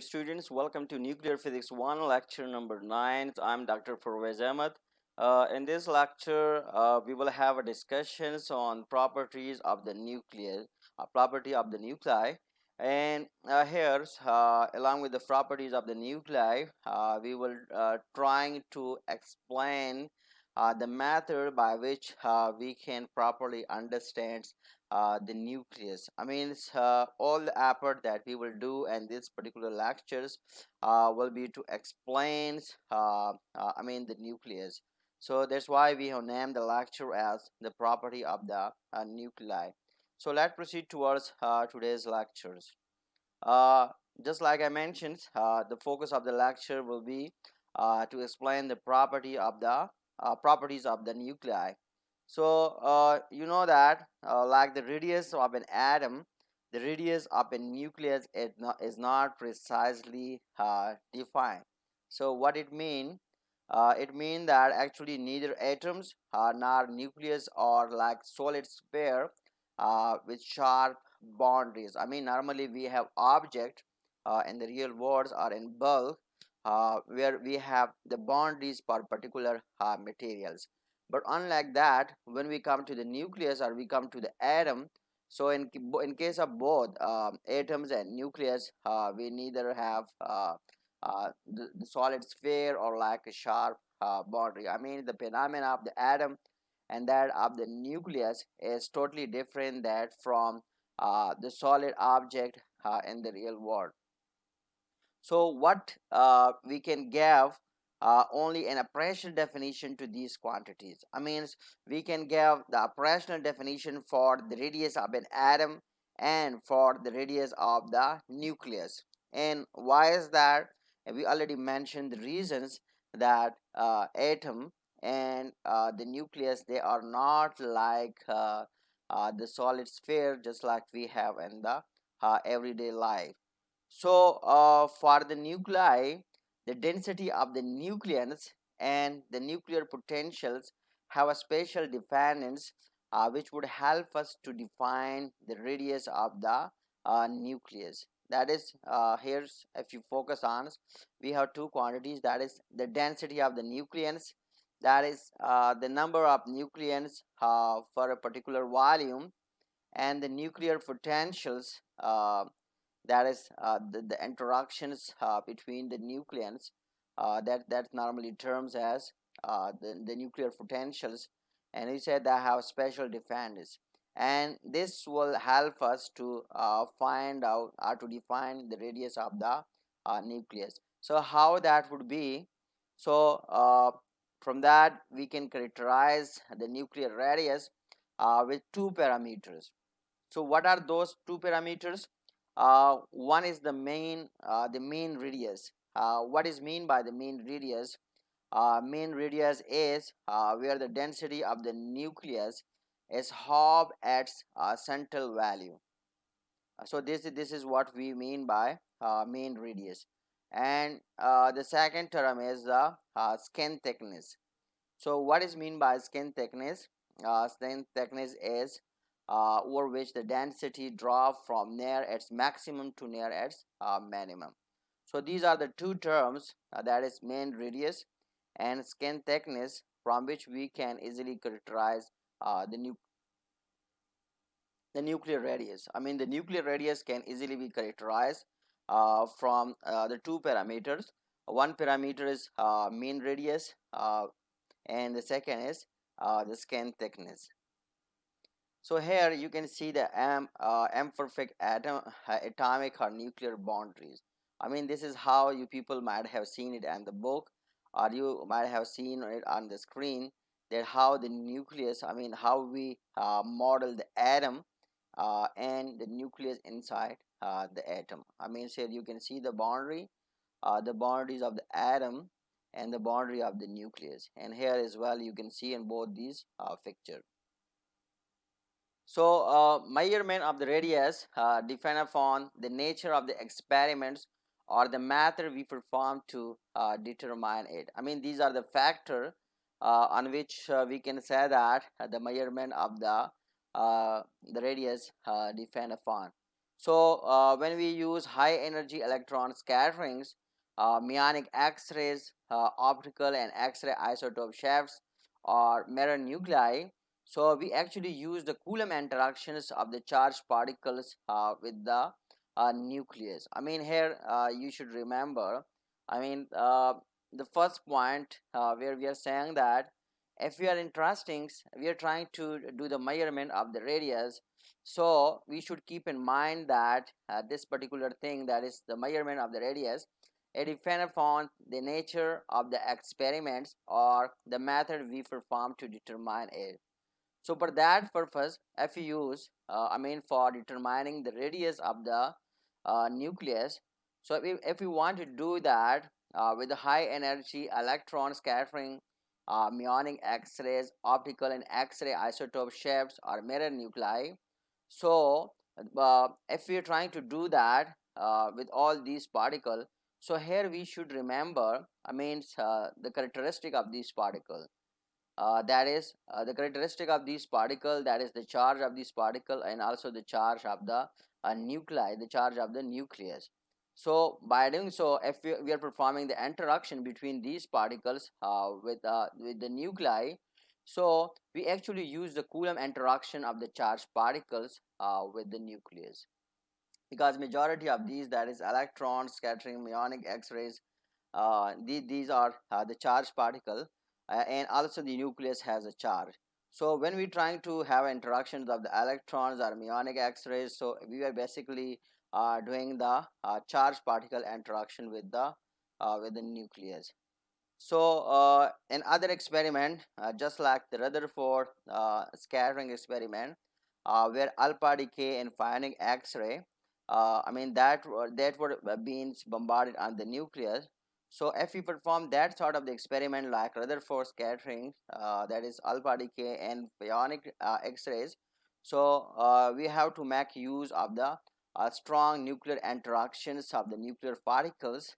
students, welcome to Nuclear Physics 1 lecture number 9. I'm Dr. Pervez Ahmed. In this lecture, we will have a discussions on properties of the nucleus, property of the nuclei. And here, along with the properties of the nuclei, we will trying to explain the method by which we can properly understand the nucleus. All the effort that we will do in these particular lectures will be to explain the nucleus. So that's why we have named the lecture as the property of the nuclei. So let's proceed towards today's lectures. uh, just like I mentioned, the focus of the lecture will be to explain the properties of the nuclei. So you know that like the radius of an atom, the radius of a nucleus is not precisely defined. So what it mean? It means that actually neither atoms nor nucleus are like solid sphere with sharp boundaries. Normally we have object in the real worlds or in bulk where we have the boundaries for particular materials. But unlike that, when we come to the nucleus or we come to the atom, so in case of both atoms and nucleus, we neither have the solid sphere or like a sharp boundary. The phenomena of the atom and that of the nucleus is totally different that from the solid object in the real world. So what we can give only an operational definition to these quantities. We can give the operational definition for the radius of an atom and for the radius of the nucleus. And why is that? We already mentioned the reasons that atom and the nucleus, they are not like the solid sphere just like we have in the everyday life. So, for the nuclei, the density of the nucleons and the nuclear potentials have a special dependence which would help us to define the radius of the nucleus. That is, here's if you focus on, we have two quantities, that is the density of the nucleons, that is the number of nucleons for a particular volume, and the nuclear potentials. That is the interactions between the nucleons that normally terms as the nuclear potentials, and he said that have special defenders, and this will help us to find out or to define the radius of the nucleus. So how that would be? So from that we can characterize the nuclear radius with two parameters. So what are those two parameters? One is the mean radius. What is mean by the mean radius? Mean radius is where the density of the nucleus is half its central value. So this is what we mean by mean radius. And the second term is the skin thickness. So what is mean by skin thickness? Skin thickness is over which the density drop from near its maximum to near its minimum. So these are the two terms, that is mean radius and skin thickness, from which we can easily characterize the nuclear radius. The nuclear radius can easily be characterized from the two parameters. One parameter is mean radius, and the second is the skin thickness. So here you can see the imperfect atomic or nuclear boundaries. This is how you people might have seen it in the book, or you might have seen it on the screen, that how the nucleus, how we model the atom and the nucleus inside the atom. Here you can see the boundaries of the atom and the boundary of the nucleus, and here as well you can see in both these pictures. So measurement of the radius depend upon the nature of the experiments or the method we perform to determine it. These are the factor on which we can say that the measurement of the radius depend upon. So when we use high energy electron scatterings, meonic X-rays, optical and X-ray isotope shafts, or mirror nuclei, so we actually use the Coulomb interactions of the charged particles with the nucleus. I mean, here you should remember, I mean, the first point where we are saying that if we are interesting, we are trying to do the measurement of the radius, so we should keep in mind that this particular thing, that is the measurement of the radius, it depends upon the nature of the experiments or the method we perform to determine it. So for that purpose, if you use, for determining the radius of the nucleus, so if we want to do that with the high energy electron scattering, meonic X-rays, optical and X-ray isotope shapes or mirror nuclei, so if we are trying to do that with all these particles, so here we should remember, the characteristic of these particles, that is the characteristic of these particle, that is the charge of this particle and also the charge of the nuclei, the charge of the nucleus. So by doing so, if we are performing the interaction between these particles with the nuclei, so we actually use the Coulomb interaction of the charged particles with the nucleus, because majority of these, that is electrons scattering, meonic X-rays, these are the charged particle, and also the nucleus has a charge. So when we're trying to have interactions of the electrons or meonic X-rays, so we are basically doing the charged particle interaction with the nucleus. So in other experiment, just like the Rutherford scattering experiment, where alpha decay and ionic X-ray, that would being bombarded on the nucleus. So if we perform that sort of the experiment like Rutherford scattering, that is alpha decay and ionic X-rays, so we have to make use of the strong nuclear interactions of the nuclear particles,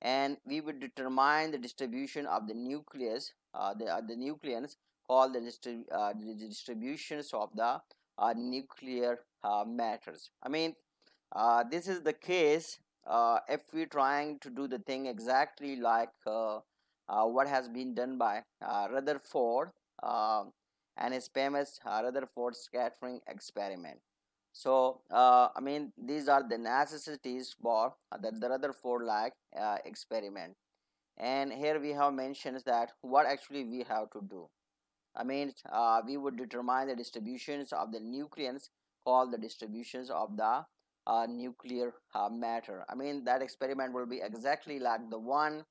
and we would determine the distribution of the nucleus, the nucleons, called the distributions of the nuclear matters. This is the case if we're trying to do the thing exactly like what has been done by Rutherford uh, and his famous Rutherford scattering experiment. So, these are the necessities for the Rutherford like experiment. And here we have mentions that what actually we have to do. We would determine the distributions of the nucleons, called the distributions of the nuclear matter. That experiment will be exactly like the one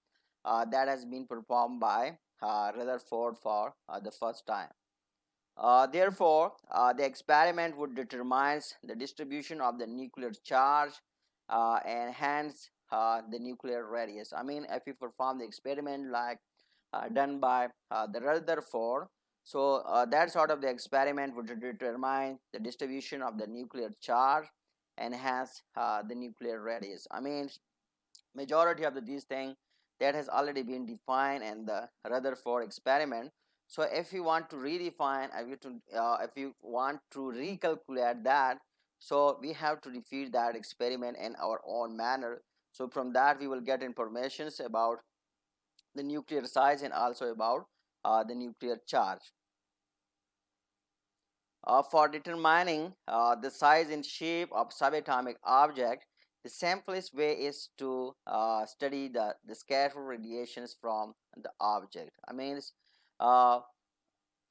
that has been performed by Rutherford for the first time. Therefore, the experiment would determine the distribution of the nuclear charge and hence the nuclear radius. If we perform the experiment like done by the Rutherford, so that sort of the experiment would determine the distribution of the nuclear charge and hence the nuclear radius. Majority of these things that has already been defined in the Rutherford experiment. So if you want to redefine, if you want to recalculate that, so we have to defeat that experiment in our own manner. So from that we will get informations about the nuclear size and also about the nuclear charge. For determining the size and shape of subatomic object, the simplest way is to study the scatter radiations from the object. Uh,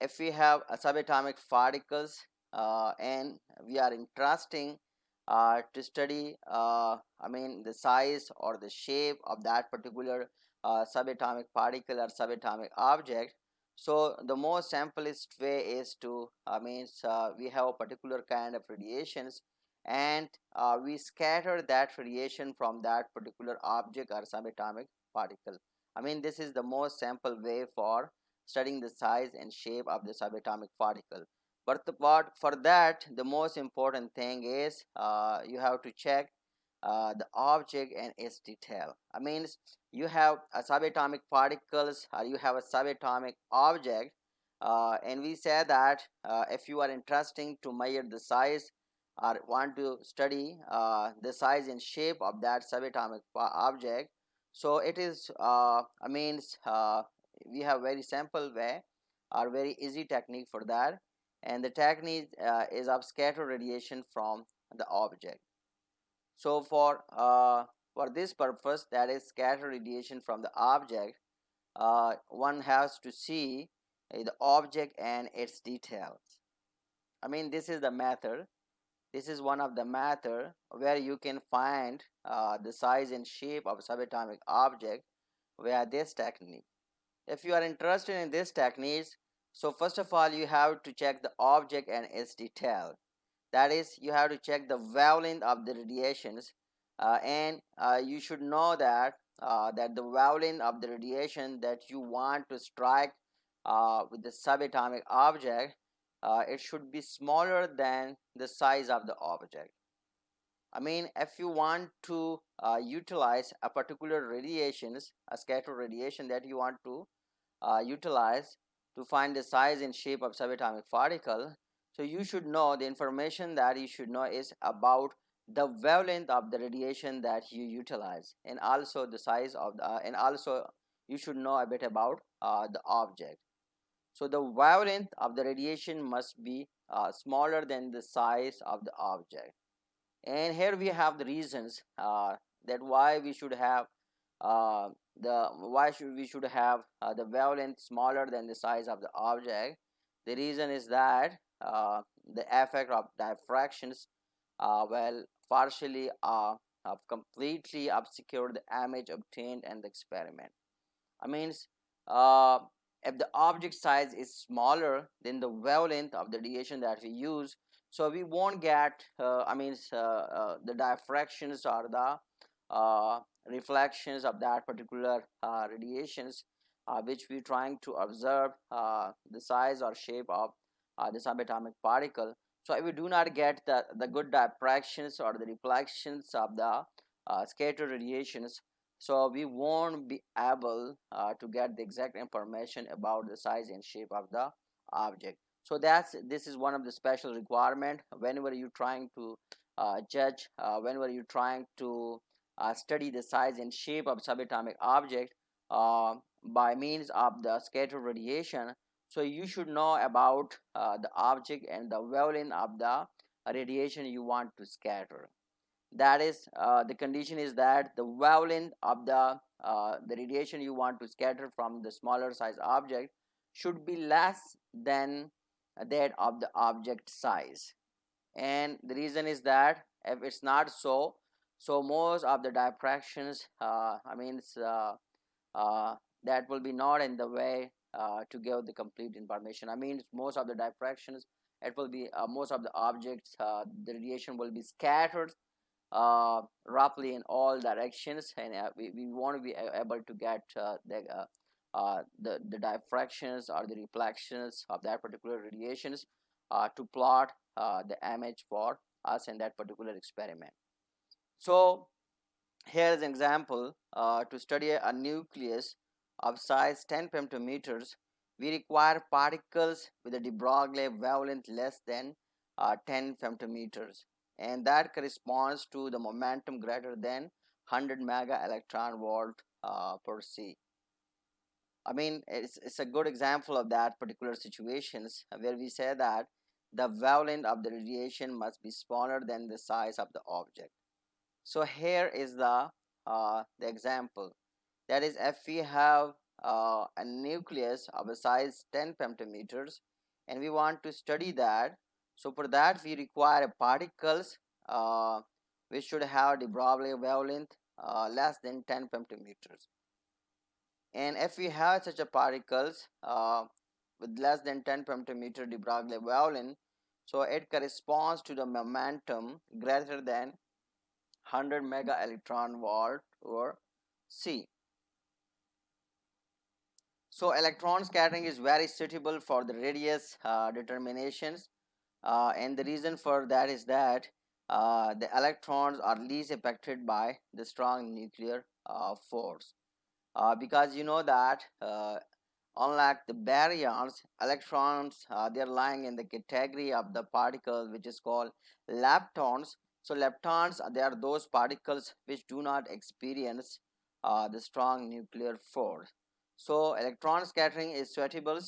if we have a subatomic particles and we are interesting to study the size or the shape of that particular subatomic particle or subatomic object, so the most simplest way is to we have a particular kind of radiations, and we scatter that radiation from that particular object or subatomic particle. This is the most simple way for studying the size and shape of the subatomic particle. But for that, the most important thing is you have to check the object and its detail. You have a subatomic particles or you have a subatomic object, and we say that if you are interested to measure the size or want to study the size and shape of that subatomic object. So it is means we have very simple way or very easy technique for that, and the technique is of scatter radiation from the object. So for this purpose, that is scatter radiation from the object, one has to see the object and its details. This is the method. This is one of the method where you can find the size and shape of subatomic object via this technique. If you are interested in this techniques, so first of all you have to check the object and its detail. That is, you have to check the wavelength of the radiations, and you should know that the wavelength of the radiation that you want to strike with the subatomic object, it should be smaller than the size of the object. If you want to utilize a particular radiations, a scatter radiation that you want to utilize to find the size and shape of subatomic particle, so you should know the information that you should know is about the wavelength of the radiation that you utilize, and also the size of the and also you should know a bit about the object. So the wavelength of the radiation must be smaller than the size of the object. And here we have the reasons that why we should have the why should we should have the wavelength smaller than the size of the object. The reason is that the effect of diffractions will partially have completely obscured the image obtained in the experiment. I means uh, if the object size is smaller than the wavelength of the radiation that we use, so we won't get the diffractions or the reflections of that particular radiations which we trying to observe the size or shape of the subatomic particle. So if we do not get the good diffractions or the reflections of the scattered radiations, so we won't be able to get the exact information about the size and shape of the object. So this is one of the special requirement whenever you're trying to judge, whenever you're trying to study the size and shape of subatomic object by means of the scattered radiation. So you should know about the object and the wavelength of the radiation you want to scatter. That is, the condition is that the wavelength of the radiation you want to scatter from the smaller size object should be less than that of the object size. And the reason is that if it's not so, so most of the diffractions that will be not in the way to give the complete information. Most of the diffractions, it will be most of the objects, the radiation will be scattered roughly in all directions, and we want to be able to get the diffractions or the reflections of that particular radiations to plot the image for us in that particular experiment. So here is an example. To study a nucleus of size 10 femtometers, we require particles with a de Broglie wavelength less than 10 femtometers, and that corresponds to the momentum greater than 100 mega electron volt per C. It's a good example of that particular situations where we say that the wavelength of the radiation must be smaller than the size of the object. So here is the example. That is, if we have a nucleus of a size 10 femtometers and we want to study that, so for that we require particles which should have the Broglie wavelength less than 10 femtometers. And if we have such a particles with less than 10 femtometer de Broglie wavelength, so it corresponds to the momentum greater than 100 mega electron volt or C. So electron scattering is very suitable for the radius determinations, and the reason for that is that the electrons are least affected by the strong nuclear force, because you know that Unlike the baryons, electrons, they are lying in the category of the particles which is called leptons. So leptons, they are those particles which do not experience the strong nuclear force. So electron scattering is suitable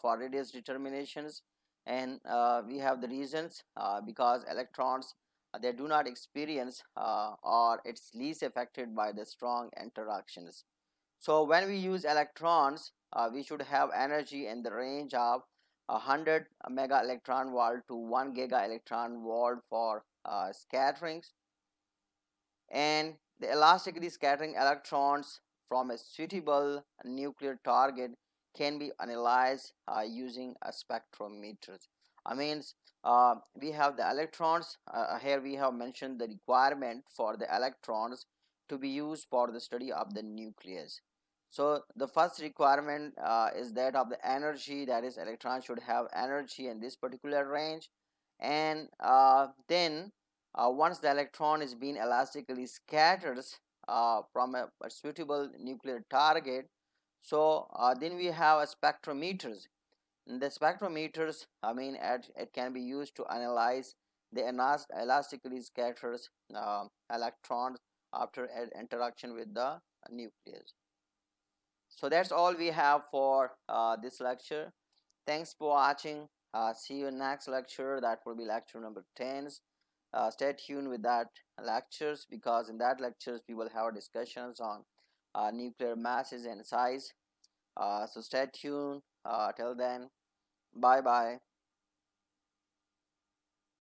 for radius determinations, and we have the reasons because electrons, they do not experience or it's least affected by the strong interactions. So when we use electrons, we should have energy in the range of 100 mega electron volt to 1 giga electron volt for scatterings, and the elastically scattering electrons from a suitable nuclear target can be analyzed using a spectrometer. I mean, we have the electrons. Here we have mentioned the requirement for the electrons to be used for the study of the nucleus. So the first requirement is that of the energy, that is, electrons should have energy in this particular range, and then once the electron is being elastically scattered from a suitable nuclear target, so then we have a spectrometers. And the spectrometers, it can be used to analyze the elastically scattered electrons after interaction with the nucleus. So that's all we have for this lecture. Thanks for watching. See you in next lecture. That will be lecture number 10. Stay tuned with that lectures, because in that lectures we will have discussions on nuclear masses and size. So stay tuned. Till then, bye bye.